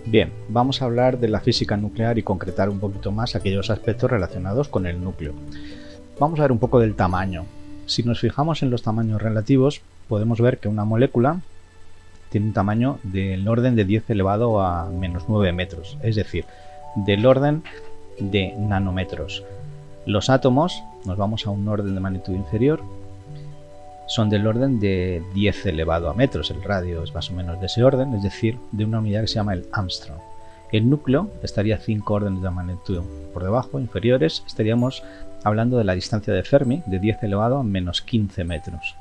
Bien, vamos a hablar de la física nuclear y concretar un poquito más aquellos aspectos relacionados con el núcleo. Vamos a ver un poco del tamaño. Si nos fijamos en los tamaños relativos, podemos ver que una molécula tiene un tamaño del orden de 10 elevado a menos 9 metros, es decir, del orden de nanómetros. Los átomos, nos vamos a un orden de magnitud inferior, son del orden de 10 elevado a metros, el radio es más o menos de ese orden, es decir, de una unidad que se llama el Armstrong. El núcleo estaría 5 órdenes de magnitud por debajo, inferiores, estaríamos hablando de la distancia de Fermi, de 10 elevado a menos 15 metros.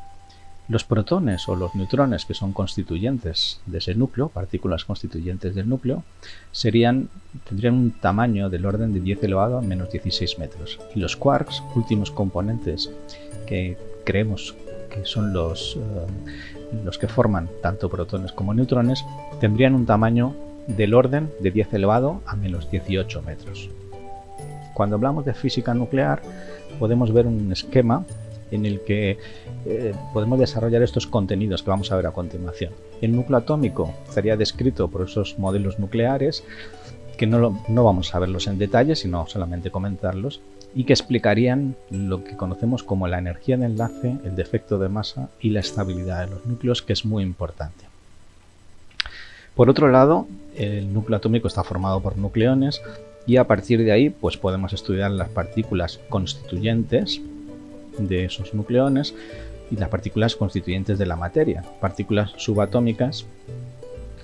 Los protones o los neutrones, que son constituyentes de ese núcleo, partículas constituyentes del núcleo, tendrían un tamaño del orden de 10 elevado a menos 16 metros. Y los quarks, últimos componentes que creemos que son los que forman tanto protones como neutrones, tendrían un tamaño del orden de 10 elevado a menos 18 metros. Cuando hablamos de física nuclear, podemos ver un esquema en el que podemos desarrollar estos contenidos que vamos a ver a continuación. El núcleo atómico estaría descrito por esos modelos nucleares, que no vamos a verlos en detalle, sino solamente comentarlos, y que explicarían lo que conocemos como la energía de enlace, el defecto de masa y la estabilidad de los núcleos, que es muy importante. Por otro lado, el núcleo atómico está formado por nucleones y a partir de ahí pues podemos estudiar las partículas constituyentes de esos nucleones y las partículas constituyentes de la materia, partículas subatómicas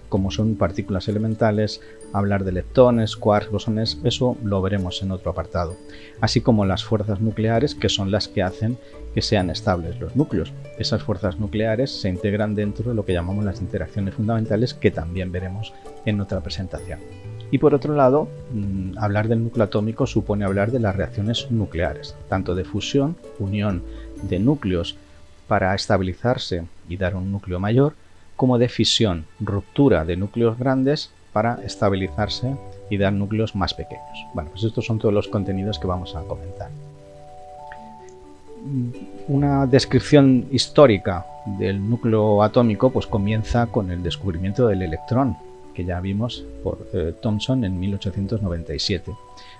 como son partículas elementales, hablar de leptones, quarks, bosones, eso lo veremos en otro apartado, así como las fuerzas nucleares, que son las que hacen que sean estables los núcleos. Esas fuerzas nucleares se integran dentro de lo que llamamos las interacciones fundamentales, que también veremos en otra presentación. Y por otro lado, hablar del núcleo atómico supone hablar de las reacciones nucleares, tanto de fusión, unión de núcleos para estabilizarse y dar un núcleo mayor, como de fisión, ruptura de núcleos grandes para estabilizarse y dar núcleos más pequeños. Bueno, pues estos son todos los contenidos que vamos a comentar. Una descripción histórica del núcleo atómico pues comienza con el descubrimiento del electrón, que ya vimos por Thomson en 1897,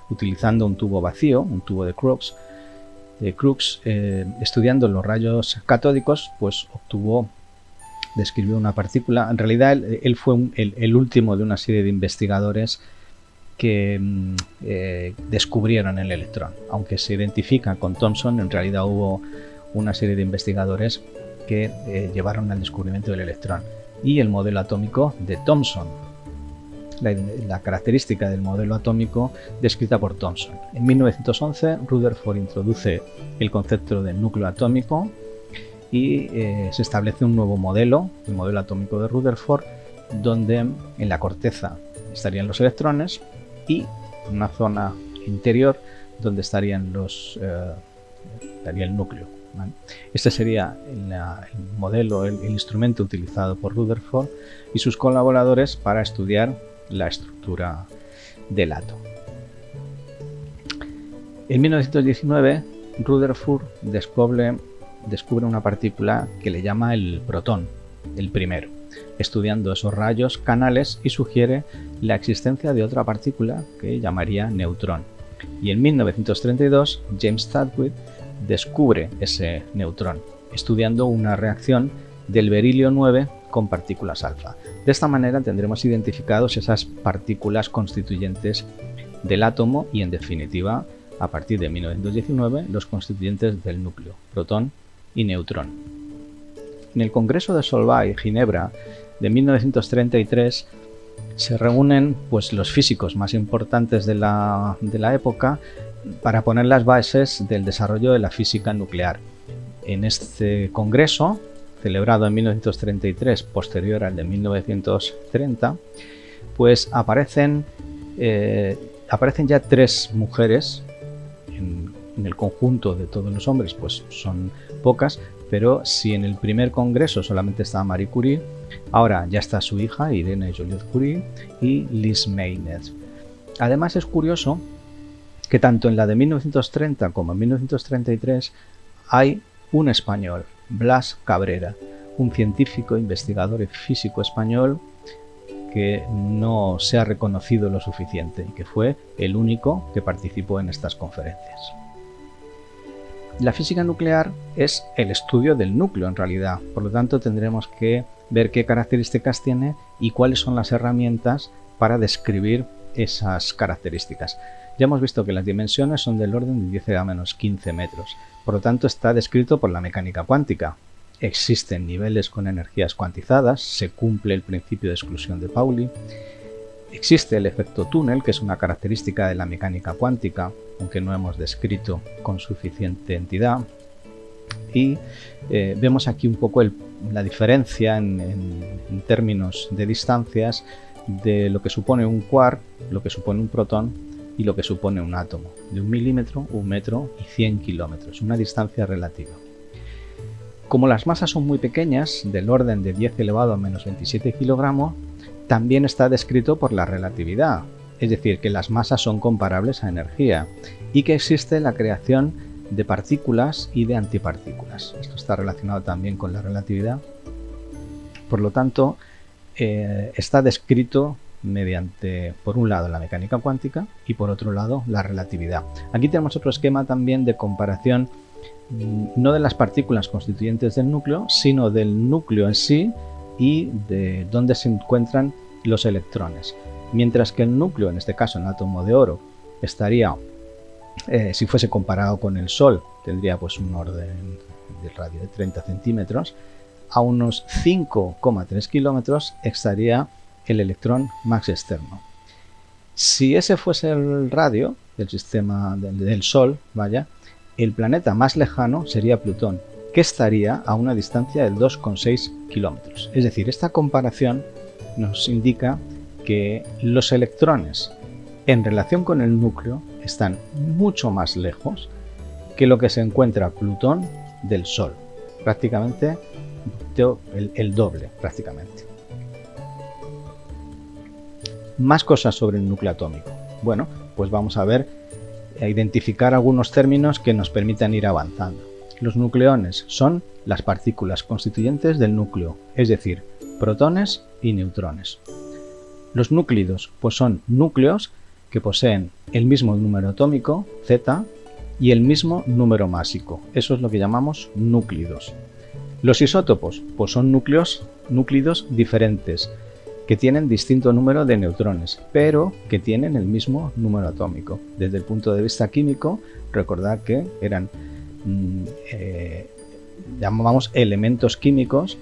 utilizando un tubo vacío, un tubo de Crookes, estudiando los rayos catódicos, pues describió una partícula. En realidad él fue el último de una serie de investigadores que descubrieron el electrón. Aunque se identifica con Thomson, en realidad hubo una serie de investigadores que llevaron al descubrimiento del electrón. Y el modelo atómico de Thomson, la característica del modelo atómico descrita por Thomson. En 1911 Rutherford introduce el concepto de núcleo atómico y se establece un nuevo modelo, el modelo atómico de Rutherford, donde en la corteza estarían los electrones y una zona interior donde estaría el núcleo, ¿vale? Este sería el modelo, el instrumento utilizado por Rutherford y sus colaboradores para estudiar la estructura del átomo. En 1919 Rutherford descubre una partícula que le llama el protón, el primero, estudiando esos rayos canales, y sugiere la existencia de otra partícula que llamaría neutrón. Y en 1932 James Chadwick descubre ese neutrón, estudiando una reacción del berilio 9 con partículas alfa. De esta manera tendremos identificados esas partículas constituyentes del átomo y, en definitiva, a partir de 1919, los constituyentes del núcleo, protón y neutrón. En el Congreso de Solvay, Ginebra, de 1933, se reúnen pues, los físicos más importantes de la época para poner las bases del desarrollo de la física nuclear. En este congreso, celebrado en 1933, posterior al de 1930, pues aparecen ya 3 mujeres. En el conjunto de todos los hombres pues son pocas, pero si en el primer congreso solamente estaba Marie Curie, ahora ya está su hija Irene Joliot-Curie y Lise Meitner. Además es curioso que tanto en la de 1930 como en 1933 hay un español, Blas Cabrera, un científico, investigador y físico español que no se ha reconocido lo suficiente y que fue el único que participó en estas conferencias. La física nuclear es el estudio del núcleo en realidad, por lo tanto tendremos que ver qué características tiene y cuáles son las herramientas para describir esas características. Ya hemos visto que las dimensiones son del orden de 10 a la menos 15 metros, por lo tanto está descrito por la mecánica cuántica. Existen niveles con energías cuantizadas, se cumple el principio de exclusión de Pauli, existe el efecto túnel, que es una característica de la mecánica cuántica, aunque no hemos descrito con suficiente entidad, y vemos aquí un poco la diferencia en términos de distancias de lo que supone un quark, lo que supone un protón y lo que supone un átomo, de 1 milímetro, 1 metro y 100 kilómetros, una distancia relativa. Como las masas son muy pequeñas, del orden de 10 elevado a menos 27 kilogramos, también está descrito por la relatividad, es decir, que las masas son comparables a energía y que existe la creación de partículas y de antipartículas. Esto está relacionado también con la relatividad. Por lo tanto, está descrito mediante, por un lado, la mecánica cuántica y por otro lado, la relatividad. Aquí tenemos otro esquema también de comparación, no de las partículas constituyentes del núcleo, sino del núcleo en sí y de dónde se encuentran los electrones. Mientras que el núcleo, en este caso el átomo de oro, estaría, si fuese comparado con el Sol, tendría pues un orden de radio de 30 centímetros, a unos 5,3 kilómetros estaría el electrón más externo. Si ese fuese el radio del sistema del Sol, vaya, el planeta más lejano sería Plutón, que estaría a una distancia de 2,6 kilómetros. Es decir, esta comparación nos indica que los electrones en relación con el núcleo están mucho más lejos que lo que se encuentra Plutón del Sol, prácticamente el doble prácticamente. Más cosas sobre el núcleo atómico. Bueno, pues vamos a identificar algunos términos que nos permitan ir avanzando. Los nucleones son las partículas constituyentes del núcleo, es decir, protones y neutrones. Los núclidos pues son núcleos que poseen el mismo número atómico, Z, y el mismo número másico. Eso es lo que llamamos núclidos. Los isótopos pues son núclidos diferentes, que tienen distinto número de neutrones, pero que tienen el mismo número atómico. Desde el punto de vista químico, recordad que eran llamamos elementos químicos,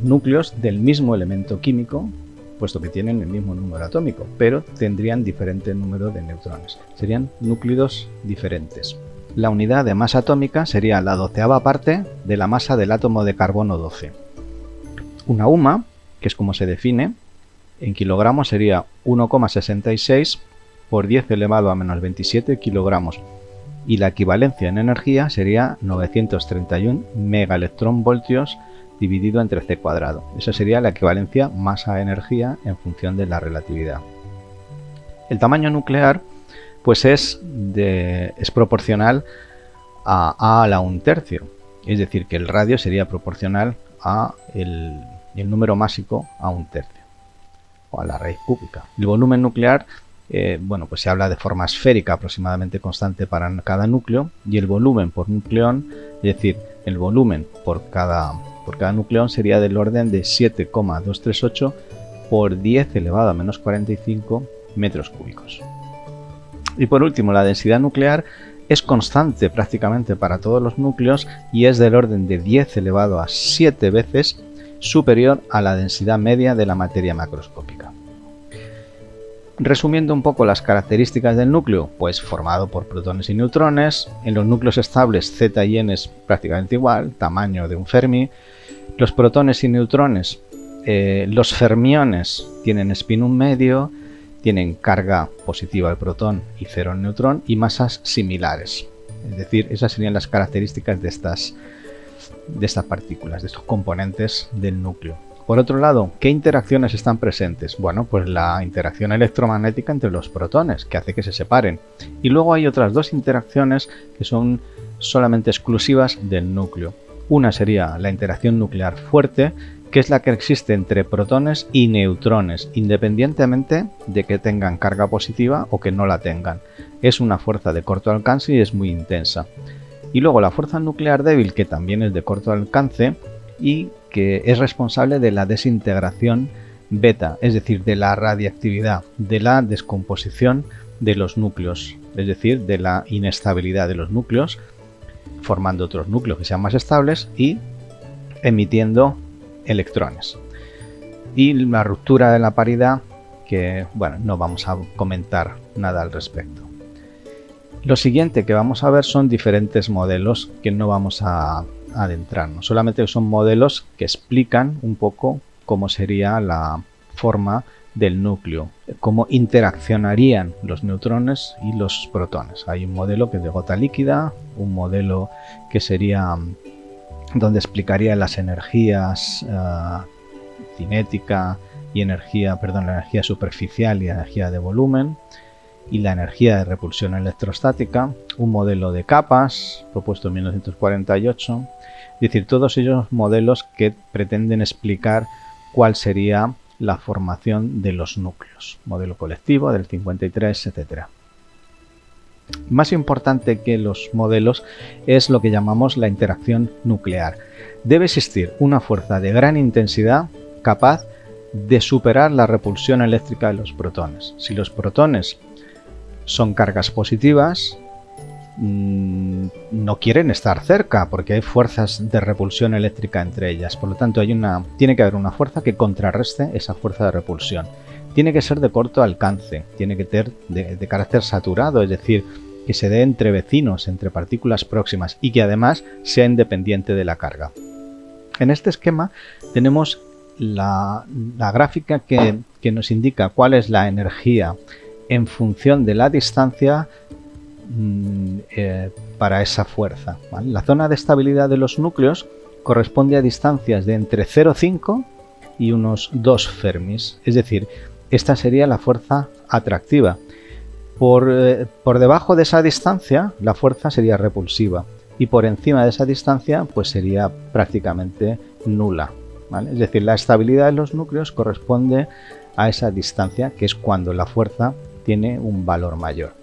núcleos del mismo elemento químico, puesto que tienen el mismo número atómico, pero tendrían diferente número de neutrones. Serían núclidos diferentes. La unidad de masa atómica sería la 12ª parte de la masa del átomo de carbono 12. Una UMA, que es como se define, en kilogramos sería 1,66 por 10 elevado a menos 27 kilogramos, y la equivalencia en energía sería 931 megaelectronvoltios dividido entre c cuadrado. Esa sería la equivalencia masa-energía en función de la relatividad. El tamaño nuclear pues es proporcional a A a la 1/3, es decir, que el radio sería proporcional a el número másico a 1/3 o a la raíz cúbica. El volumen nuclear, pues se habla de forma esférica aproximadamente constante para cada núcleo, y el volumen por nucleón, es decir, el volumen por cada nucleón sería del orden de 7,238 por 10 elevado a menos 45 metros cúbicos. Y por último, la densidad nuclear es constante prácticamente para todos los núcleos y es del orden de 10 elevado a 7 veces superior a la densidad media de la materia macroscópica. Resumiendo un poco las características del núcleo, pues formado por protones y neutrones. En los núcleos estables Z y N es prácticamente igual, tamaño de un Fermi. Los protones y neutrones, los fermiones tienen spin 1 medio, tienen carga positiva el protón y cero el neutrón y masas similares. Es decir, esas serían las características de estas partículas, de estos componentes del núcleo. Por otro lado, ¿qué interacciones están presentes? Bueno, pues la interacción electromagnética entre los protones, que hace que se separen. Y luego hay otras dos interacciones que son solamente exclusivas del núcleo. Una sería la interacción nuclear fuerte, que es la que existe entre protones y neutrones, independientemente de que tengan carga positiva o que no la tengan. Es una fuerza de corto alcance y es muy intensa. Y luego la fuerza nuclear débil, que también es de corto alcance y que es responsable de la desintegración beta, es decir, de la radiactividad, de la descomposición de los núcleos, es decir, de la inestabilidad de los núcleos, formando otros núcleos que sean más estables y emitiendo electrones. Y la ruptura de la paridad, que bueno, no vamos a comentar nada al respecto. Lo siguiente que vamos a ver son diferentes modelos que no vamos a adentrarnos, solamente son modelos que explican un poco cómo sería la forma del núcleo, cómo interaccionarían los neutrones y los protones. Hay un modelo que es de gota líquida, un modelo que sería donde explicaría las energías cinética y la energía superficial y la energía de volumen y la energía de repulsión electrostática, un modelo de capas propuesto en 1948, es decir, todos ellos modelos que pretenden explicar cuál sería la formación de los núcleos, modelo colectivo del 53, etc. Más importante que los modelos es lo que llamamos la interacción nuclear. Debe existir una fuerza de gran intensidad capaz de superar la repulsión eléctrica de los protones. Si los protones son cargas positivas, no quieren estar cerca porque hay fuerzas de repulsión eléctrica entre ellas. Por lo tanto, tiene que haber una fuerza que contrarreste esa fuerza de repulsión. Tiene que ser de corto alcance, tiene que ser de carácter saturado, es decir, que se dé entre vecinos, entre partículas próximas y que además sea independiente de la carga. En este esquema tenemos la gráfica que nos indica cuál es la energía en función de la distancia para esa fuerza, ¿vale? La zona de estabilidad de los núcleos corresponde a distancias de entre 0,5 y unos 2 fermis, es decir, esta sería la fuerza atractiva. Por debajo de esa distancia la fuerza sería repulsiva y por encima de esa distancia pues sería prácticamente nula, ¿vale? Es decir, la estabilidad de los núcleos corresponde a esa distancia, que es cuando la fuerza tiene un valor mayor.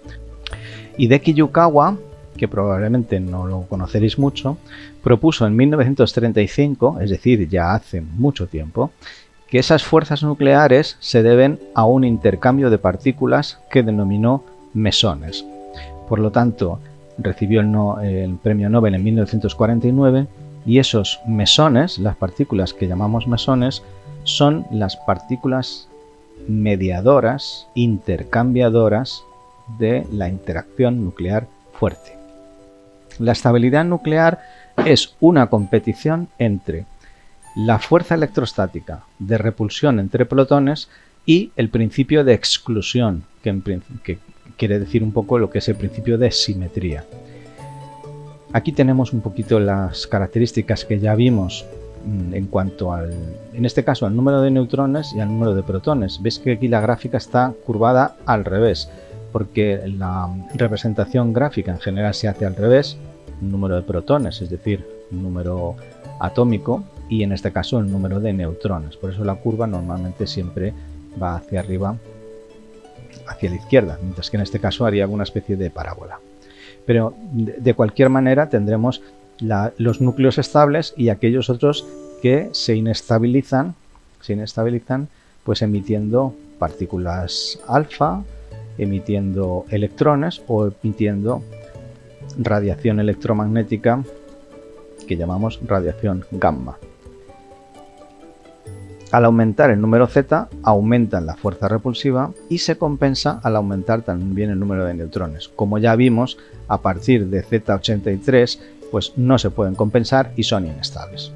Hideki Yukawa, que probablemente no lo conoceréis mucho, propuso en 1935, es decir, ya hace mucho tiempo, que esas fuerzas nucleares se deben a un intercambio de partículas que denominó mesones. Por lo tanto, recibió el premio Nobel en 1949 y esos mesones, las partículas que llamamos mesones, son las partículas mediadoras, intercambiadoras de la interacción nuclear fuerte. La estabilidad nuclear es una competición entre la fuerza electrostática de repulsión entre protones y el principio de exclusión, que quiere decir un poco lo que es el principio de simetría. Aquí tenemos un poquito las características que ya vimos en cuanto en este caso al número de neutrones y al número de protones. Veis que aquí la gráfica está curvada al revés, porque la representación gráfica en general se hace al revés, número de protones, es decir, número atómico, y en este caso el número de neutrones. Por eso la curva normalmente siempre va hacia arriba, hacia la izquierda, mientras que en este caso haría alguna especie de parábola. Pero de cualquier manera tendremos los núcleos estables y aquellos otros que se inestabilizan pues emitiendo partículas alfa, emitiendo electrones o emitiendo radiación electromagnética que llamamos radiación gamma. Al aumentar el número Z, aumenta la fuerza repulsiva y se compensa al aumentar también el número de neutrones. Como ya vimos, a partir de Z83, pues no se pueden compensar y son inestables.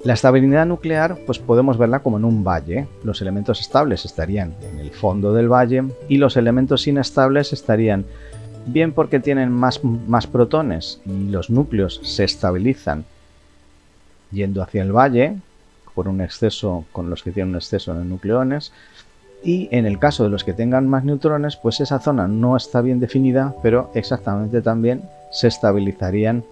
La estabilidad nuclear, pues podemos verla como en un valle. Los elementos estables estarían en el fondo del valle y los elementos inestables estarían bien porque tienen más protones y los núcleos se estabilizan yendo hacia el valle, por un exceso con los que tienen un exceso de nucleones, y en el caso de los que tengan más neutrones, pues esa zona no está bien definida, pero exactamente también se estabilizarían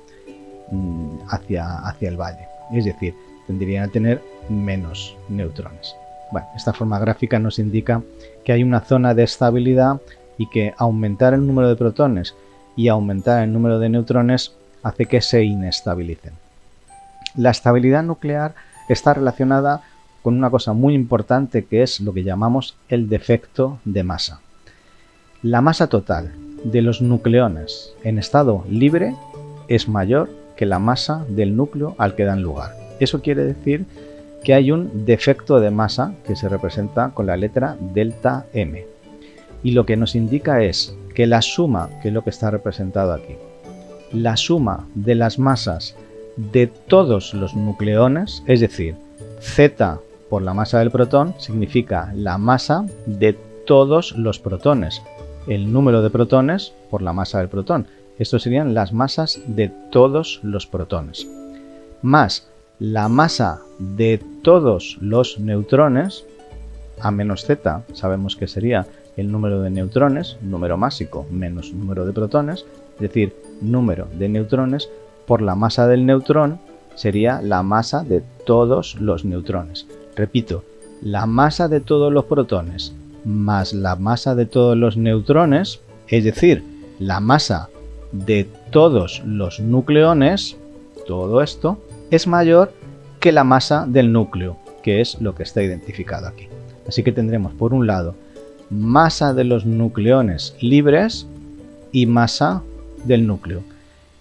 hacia el valle. Es decir, tenderían a tener menos neutrones. Bueno, esta forma gráfica nos indica que hay una zona de estabilidad y que aumentar el número de protones y aumentar el número de neutrones hace que se inestabilicen. La estabilidad nuclear está relacionada con una cosa muy importante, que es lo que llamamos el defecto de masa. La masa total de los nucleones en estado libre es mayor que la masa del núcleo al que dan lugar. Eso quiere decir que hay un defecto de masa que se representa con la letra delta M. Y lo que nos indica es que la suma, que es lo que está representado aquí, la suma de las masas de todos los nucleones, es decir, Z por la masa del protón, significa la masa de todos los protones. El número de protones por la masa del protón. Estos serían las masas de todos los protones. Más la masa de todos los neutrones, A menos Z, sabemos que sería el número de neutrones, número másico menos número de protones, es decir, número de neutrones por la masa del neutrón sería la masa de todos los neutrones. Repito, la masa de todos los protones más la masa de todos los neutrones, es decir, la masa de todos los nucleones, todo esto, es mayor que la masa del núcleo, que es lo que está identificado aquí. Así que tendremos por un lado masa de los nucleones libres y masa del núcleo.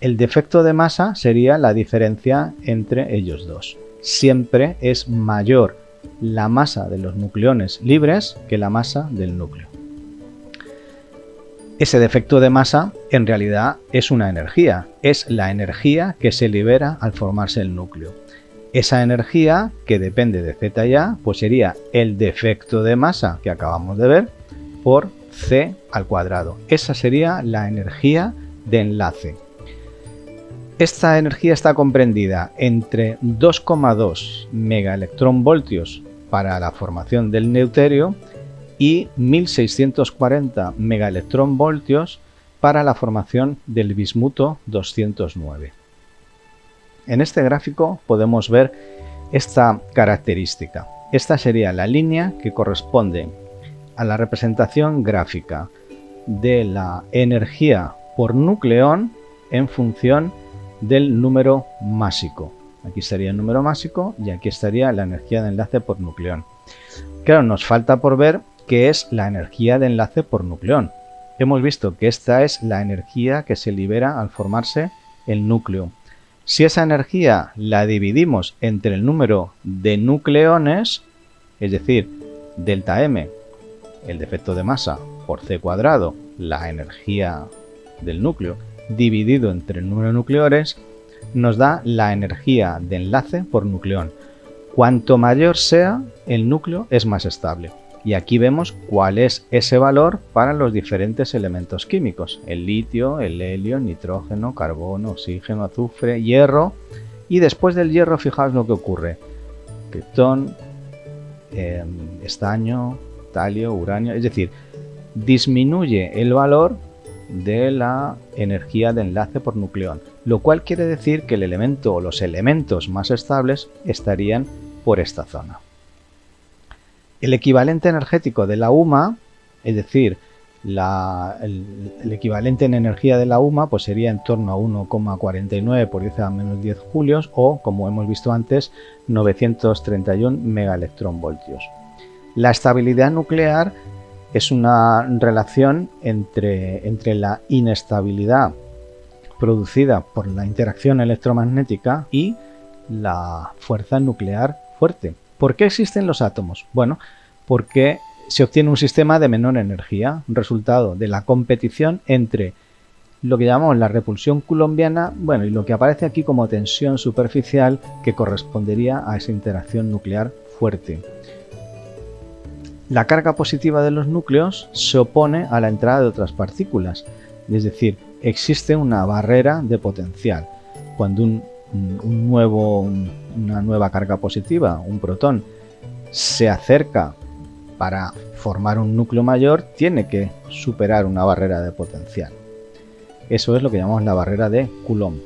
El defecto de masa sería la diferencia entre ellos dos. Siempre es mayor la masa de los nucleones libres que la masa del núcleo. Ese defecto de masa en realidad es una energía, es la energía que se libera al formarse el núcleo. Esa energía, que depende de Z y A, pues sería el defecto de masa que acabamos de ver por C al cuadrado. Esa sería la energía de enlace. Esta energía está comprendida entre 2,2 megaelectronvoltios para la formación del deuterio y 1640 megaelectronvoltios para la formación del bismuto 209. En este gráfico podemos ver esta característica. Esta sería la línea que corresponde a la representación gráfica de la energía por nucleón en función del número másico. Aquí estaría el número másico y aquí estaría la energía de enlace por nucleón. Claro, nos falta por ver qué es la energía de enlace por nucleón. Hemos visto que esta es la energía que se libera al formarse el núcleo. Si esa energía la dividimos entre el número de nucleones, es decir, delta M, el defecto de masa, por C cuadrado, la energía del núcleo, dividido entre el número de nucleones, nos da la energía de enlace por nucleón. Cuanto mayor sea el núcleo, es más estable. Y aquí vemos cuál es ese valor para los diferentes elementos químicos: el litio, el helio, nitrógeno, carbono, oxígeno, azufre, hierro. Y después del hierro, fijaos lo que ocurre: criptón, estaño, talio, uranio. Es decir, disminuye el valor de la energía de enlace por nucleón, lo cual quiere decir que el elemento o los elementos más estables estarían por esta zona. El equivalente energético de la UMA, es decir, el equivalente en energía de la UMA, pues sería en torno a 1,49 por 10 a menos 10 julios o, como hemos visto antes, 931 megaelectronvoltios. La estabilidad nuclear es una relación entre la inestabilidad producida por la interacción electromagnética y la fuerza nuclear fuerte. ¿Por qué existen los átomos? Bueno, porque se obtiene un sistema de menor energía, resultado de la competición entre lo que llamamos la repulsión coulombiana, y lo que aparece aquí como tensión superficial, que correspondería a esa interacción nuclear fuerte. La carga positiva de los núcleos se opone a la entrada de otras partículas, es decir, existe una barrera de potencial. Cuando una nueva carga positiva, un protón, se acerca para formar un núcleo mayor, tiene que superar una barrera de potencial. Eso es lo que llamamos la barrera de Coulomb.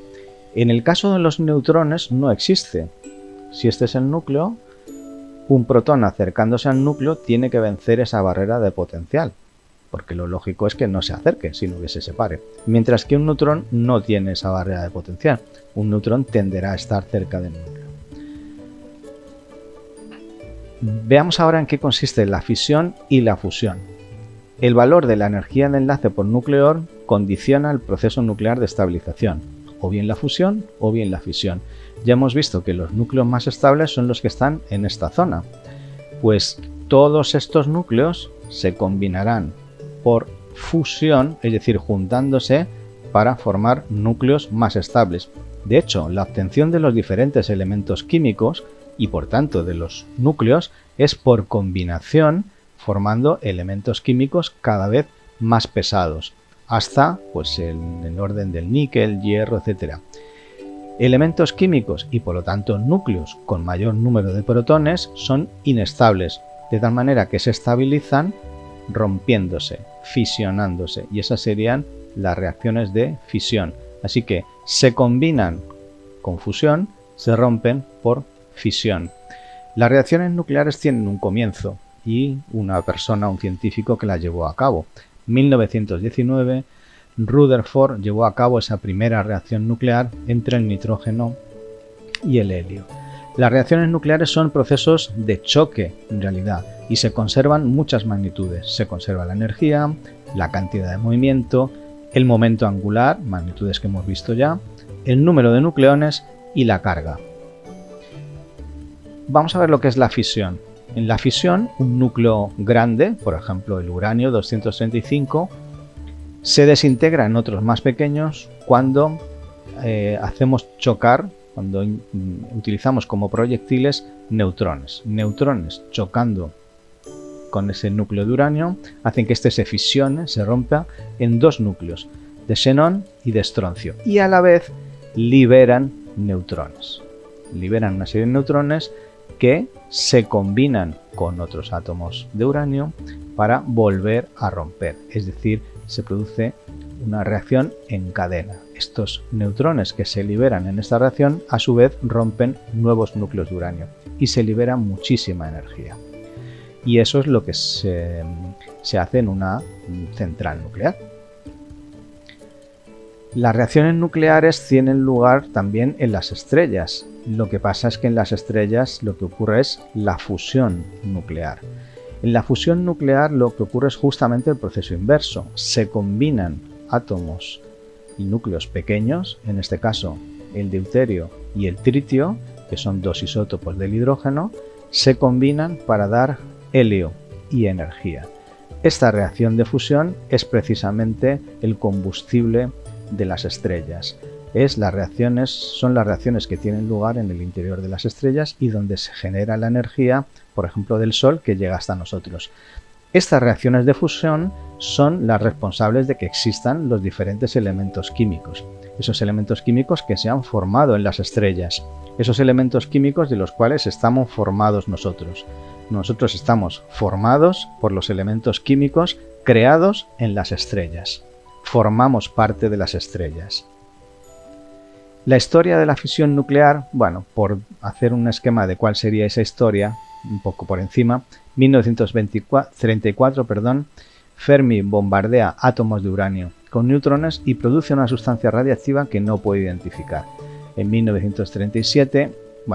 En el caso de los neutrones no existe Si este es el núcleo, un protón acercándose al núcleo tiene que vencer esa barrera de potencial, porque lo lógico es que no se acerque, sino que se separe. Mientras que un neutrón no tiene esa barrera de potencial. Un neutrón tenderá a estar cerca del núcleo. Veamos ahora en qué consiste la fisión y la fusión. El valor de la energía de enlace por núcleo condiciona el proceso nuclear de estabilización, o bien la fusión o bien la fisión. Ya hemos visto que los núcleos más estables son los que están en esta zona. Pues todos estos núcleos se combinarán por fusión, es decir, juntándose para formar núcleos más estables. De hecho, la obtención de los diferentes elementos químicos y por tanto de los núcleos es por combinación, formando elementos químicos cada vez más pesados, hasta pues en el orden del níquel, hierro, etc. Elementos químicos y por lo tanto núcleos con mayor número de protones son inestables, de tal manera que se estabilizan rompiéndose, fisionándose, y esas serían las reacciones de fisión. Así que se combinan con fusión, se rompen por fisión. Las reacciones nucleares tienen un comienzo y una persona, un científico que las llevó a cabo. 1919, Rutherford llevó a cabo esa primera reacción nuclear entre el nitrógeno y el helio. Las reacciones nucleares son procesos de choque en realidad y se conservan muchas magnitudes. Se conserva la energía, la cantidad de movimiento, el momento angular, magnitudes que hemos visto ya, el número de nucleones y la carga. Vamos a ver lo que es la fisión. En la fisión, un núcleo grande, por ejemplo el uranio 235, se desintegra en otros más pequeños cuando hacemos chocar, cuando utilizamos como proyectiles neutrones. Neutrones chocando con ese núcleo de uranio hacen que este se fisione, se rompa en dos núcleos, de xenón y de estroncio, y a la vez liberan neutrones. Liberan una serie de neutrones que se combinan con otros átomos de uranio para volver a romper, es decir, se produce una reacción en cadena. Estos neutrones que se liberan en esta reacción a su vez rompen nuevos núcleos de uranio y se libera muchísima energía. Y eso es lo que se hace en una central nuclear. Las reacciones nucleares tienen lugar también en las estrellas. Lo que pasa es que en las estrellas lo que ocurre es la fusión nuclear. En la fusión nuclear lo que ocurre es justamente el proceso inverso. Se combinan átomos y núcleos pequeños, en este caso el deuterio y el tritio, que son dos isótopos del hidrógeno, se combinan para dar helio y energía. Esta reacción de fusión es precisamente el combustible de las estrellas. Son las reacciones que tienen lugar en el interior de las estrellas y donde se genera la energía, por ejemplo, del Sol, que llega hasta nosotros. Estas reacciones de fusión son las responsables de que existan los diferentes elementos químicos, esos elementos químicos que se han formado en las estrellas, esos elementos químicos de los cuales estamos formados nosotros. Nosotros estamos formados por los elementos químicos creados en las estrellas. Formamos parte de las estrellas. La historia de la fisión nuclear, bueno, por hacer un esquema de cuál sería esa historia, un poco por encima, 1934, Fermi bombardea átomos de uranio con neutrones y produce una sustancia radiactiva que no puede identificar. En 1937,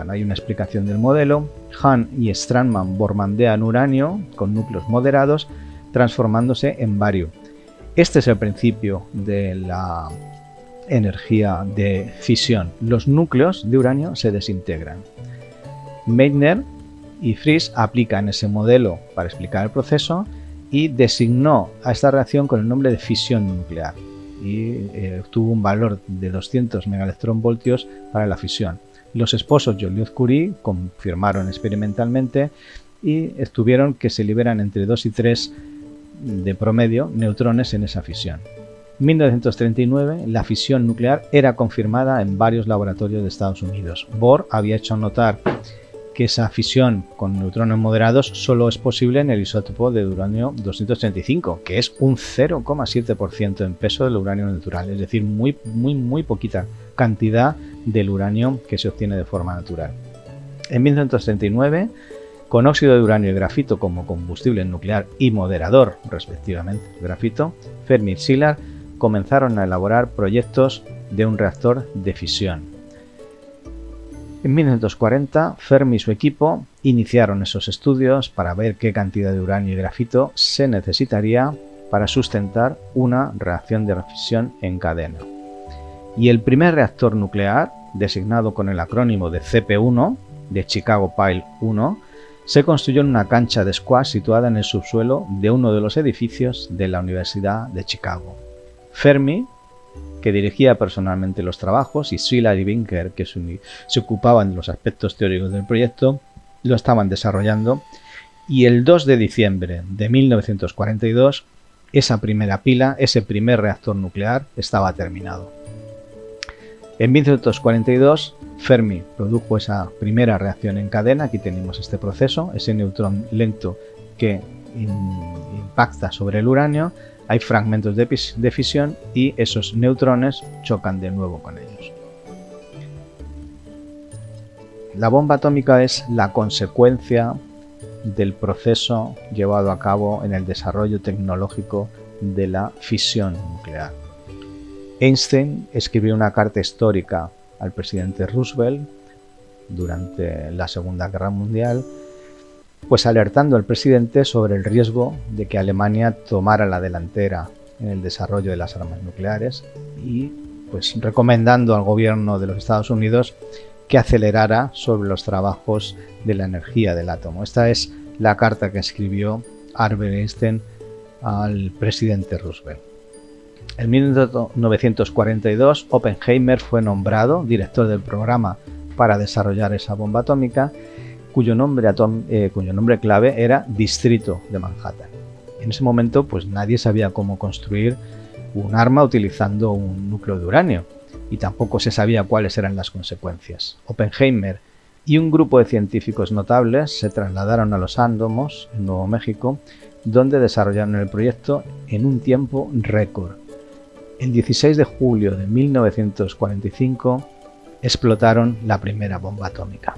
hay una explicación del modelo. Hahn y Strandman bombardean uranio con núcleos moderados, transformándose en bario. Este es el principio de la energía de fisión. Los núcleos de uranio se desintegran. Meitner y Friis aplican ese modelo para explicar el proceso y designó a esta reacción con el nombre de fisión nuclear y obtuvo un valor de 200 megaelectronvoltios para la fisión. Los esposos Joliot-Curie confirmaron experimentalmente y estuvieron que se liberan entre 2 y 3 de promedio neutrones en esa fisión. En 1939 la fisión nuclear era confirmada en varios laboratorios de Estados Unidos. Bohr había hecho notar que esa fisión con neutrones moderados solo es posible en el isótopo de uranio 235, que es un 0,7% en peso del uranio natural, es decir, muy poquita cantidad del uranio que se obtiene de forma natural. En 1939, con óxido de uranio y grafito como combustible nuclear y moderador, respectivamente, grafito, Fermi y Szilard comenzaron a elaborar proyectos de un reactor de fisión. En 1940, Fermi y su equipo iniciaron esos estudios para ver qué cantidad de uranio y grafito se necesitaría para sustentar una reacción de fisión en cadena. Y el primer reactor nuclear, designado con el acrónimo de CP1, de Chicago Pile 1, se construyó en una cancha de squash situada en el subsuelo de uno de los edificios de la Universidad de Chicago. Fermi, que dirigía personalmente los trabajos, y Szilard y Winker, que se ocupaban de los aspectos teóricos del proyecto, lo estaban desarrollando, y el 2 de diciembre de 1942, esa primera pila, ese primer reactor nuclear, estaba terminado. En 1942, Fermi produjo esa primera reacción en cadena. Aquí tenemos este proceso, ese neutrón lento que impacta sobre el uranio, hay fragmentos de fisión y esos neutrones chocan de nuevo con ellos. La bomba atómica es la consecuencia del proceso llevado a cabo en el desarrollo tecnológico de la fisión nuclear. Einstein escribió una carta histórica al presidente Roosevelt durante la Segunda Guerra Mundial, pues alertando al presidente sobre el riesgo de que Alemania tomara la delantera en el desarrollo de las armas nucleares y pues recomendando al gobierno de los Estados Unidos que acelerara sobre los trabajos de la energía del átomo. Esta es la carta que escribió Albert Einstein al presidente Roosevelt. En 1942, Oppenheimer fue nombrado director del programa para desarrollar esa bomba atómica, cuyo nombre clave era Distrito de Manhattan. En ese momento, pues nadie sabía cómo construir un arma utilizando un núcleo de uranio y tampoco se sabía cuáles eran las consecuencias. Oppenheimer y un grupo de científicos notables se trasladaron a Los Álamos, en Nuevo México, donde desarrollaron el proyecto en un tiempo récord. El 16 de julio de 1945 explotaron la primera bomba atómica.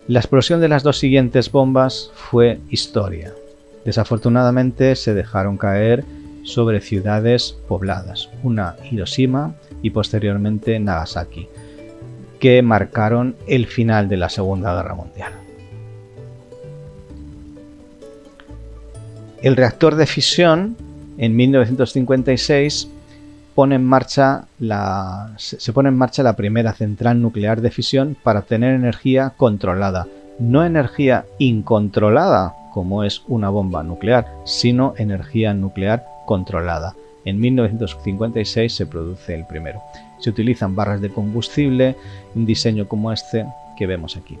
La explosión de las dos siguientes bombas fue historia. Desafortunadamente se dejaron caer sobre ciudades pobladas, una Hiroshima y posteriormente Nagasaki, que marcaron el final de la Segunda Guerra Mundial. El reactor de fisión en 1956 se pone en marcha la primera central nuclear de fisión para obtener energía controlada, no energía incontrolada como es una bomba nuclear, sino energía nuclear controlada. En 1956 se produce el primero. Se utilizan barras de combustible, un diseño como este que vemos aquí.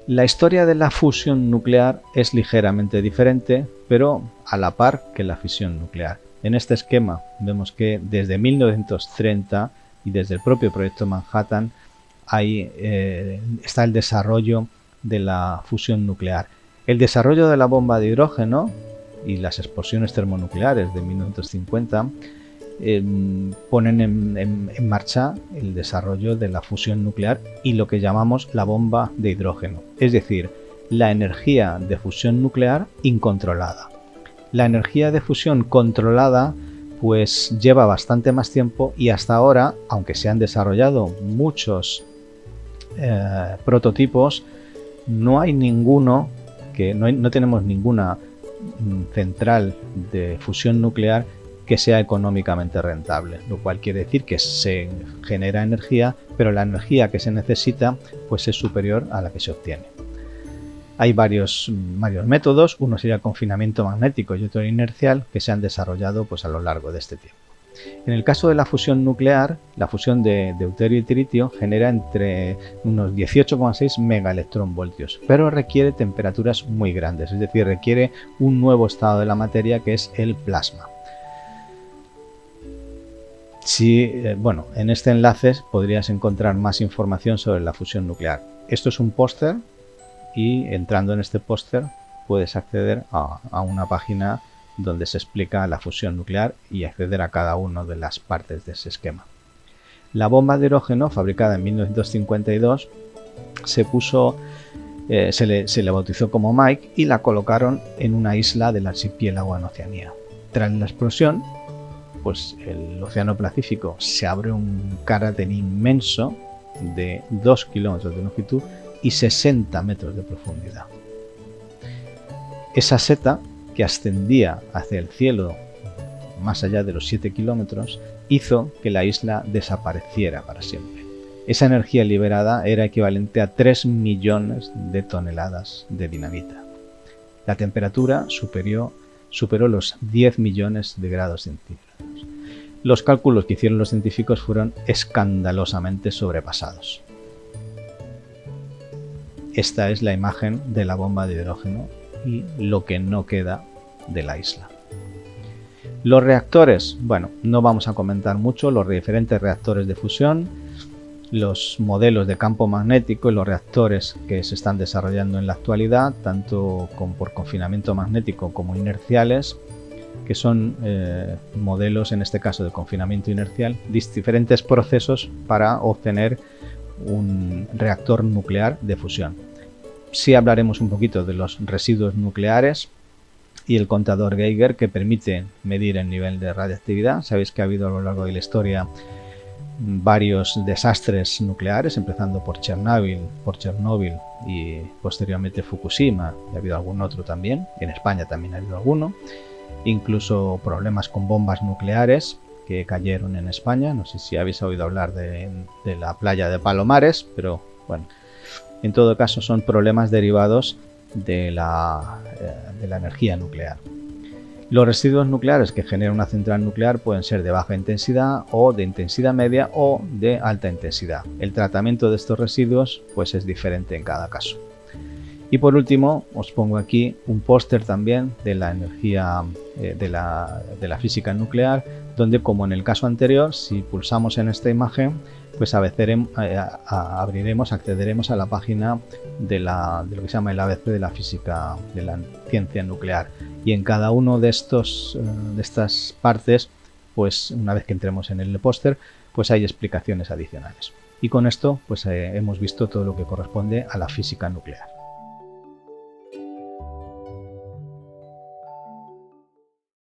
La historia de la fusión nuclear es ligeramente diferente, pero a la par que la fisión nuclear. En este esquema vemos que desde 1930 y desde el propio proyecto Manhattan está el desarrollo de la fusión nuclear. El desarrollo de la bomba de hidrógeno y las explosiones termonucleares de 1950 ponen en marcha el desarrollo de la fusión nuclear y lo que llamamos la bomba de hidrógeno, es decir, la energía de fusión nuclear incontrolada. La energía de fusión controlada pues lleva bastante más tiempo y hasta ahora, aunque se han desarrollado muchos prototipos, no tenemos ninguna central de fusión nuclear que sea económicamente rentable, lo cual quiere decir que se genera energía, pero la energía que se necesita pues es superior a la que se obtiene. Hay varios métodos, uno sería el confinamiento magnético y otro inercial, que se han desarrollado pues a lo largo de este tiempo. En el caso de la fusión nuclear, la fusión de deuterio y tritio genera entre unos 18,6 megaelectronvoltios, pero requiere temperaturas muy grandes, es decir, requiere un nuevo estado de la materia que es el plasma. En este enlace podrías encontrar más información sobre la fusión nuclear. Esto es un póster y entrando en este póster puedes acceder a una página donde se explica la fusión nuclear y acceder a cada una de las partes de ese esquema. La bomba de hidrógeno, fabricada en 1952, se le bautizó como Mike y la colocaron en una isla del archipiélago en Oceanía. Tras la explosión, pues el Océano Pacífico se abre un cráter inmenso de 2 kilómetros de longitud y 60 metros de profundidad. Esa seta, que ascendía hacia el cielo más allá de los 7 kilómetros, hizo que la isla desapareciera para siempre. Esa energía liberada era equivalente a 3 millones de toneladas de dinamita. La temperatura superó los 10 millones de grados centígrados. Los cálculos que hicieron los científicos fueron escandalosamente sobrepasados. Esta es la imagen de la bomba de hidrógeno y lo que no queda de la isla. Los reactores, bueno, no vamos a comentar mucho los diferentes reactores de fusión, los modelos de campo magnético y los reactores que se están desarrollando en la actualidad, tanto por confinamiento magnético como inerciales, que son modelos, en este caso de confinamiento inercial, diferentes procesos para obtener un reactor nuclear de fusión. Sí hablaremos un poquito de los residuos nucleares y el contador Geiger, que permite medir el nivel de radiactividad. Sabéis que ha habido a lo largo de la historia varios desastres nucleares, empezando por Chernobyl y posteriormente Fukushima, y ha habido algún otro también. En España también ha habido alguno. Incluso problemas con bombas nucleares que cayeron en España. No sé si habéis oído hablar de la playa de Palomares, pero bueno, en todo caso son problemas derivados de la energía nuclear. Los residuos nucleares que genera una central nuclear pueden ser de baja intensidad o de intensidad media o de alta intensidad. El tratamiento de estos residuos pues es diferente en cada caso. Y por último os pongo aquí un póster también de la energía de la física nuclear, donde, como en el caso anterior, si pulsamos en esta imagen, pues accederemos a la página de lo que se llama el ABC de la física, de la ciencia nuclear. Y en cada uno de estas partes, pues una vez que entremos en el póster, pues hay explicaciones adicionales. Y con esto, pues hemos visto todo lo que corresponde a la física nuclear.